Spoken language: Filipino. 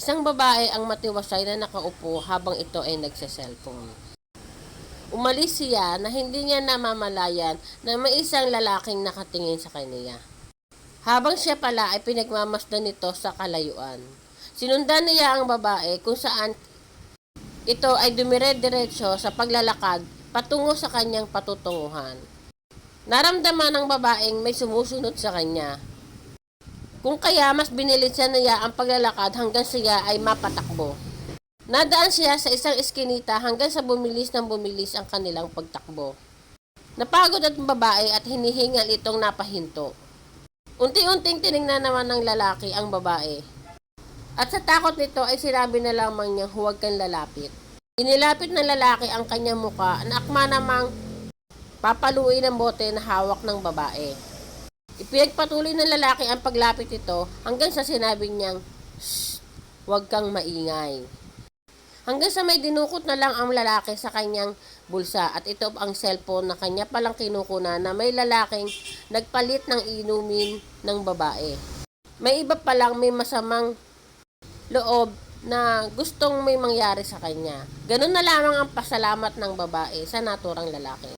Isang babae ang matiwasay na nakaupo habang ito ay nagse-cellphone. Umalis siya na hindi niya namamalayan na may isang lalaking nakatingin sa kanya. Habang siya pala ay pinagmamasdan nito sa kalayuan. Sinundan niya ang babae kung saan ito ay dumire-diretso sa paglalakad patungo sa kanyang patutunguhan. Naramdaman ng babaeng may sumusunod sa kanya. Kung kaya mas binilisan niya ang paglalakad hanggang siya ay mapatakbo. Nadaan siya sa isang eskinita hanggang sa bumilis ang kanilang pagtakbo. Napagod ang babae at hinihingal itong napahinto. Unti-unting tiningnan naman ng lalaki ang babae. At sa takot nito ay sinabi na lamang niyang huwag kang lalapit. Inilapit ng lalaki ang kanyang muka na akma namang papaluin ng bote na hawak ng babae. Ipinagpatuloy ng lalaki ang paglapit ito hanggang sa sinabi niyang, "Shh, huwag kang maingay." Hanggang sa may dinukot na lang ang lalaki sa kanyang bulsa at ito ang cellphone na kanya palang kinukuna na may lalaking nagpalit ng inumin ng babae. May iba palang may masamang loob na gustong may mangyari sa kanya. Ganun na lamang ang pasalamat ng babae sa naturang lalaki.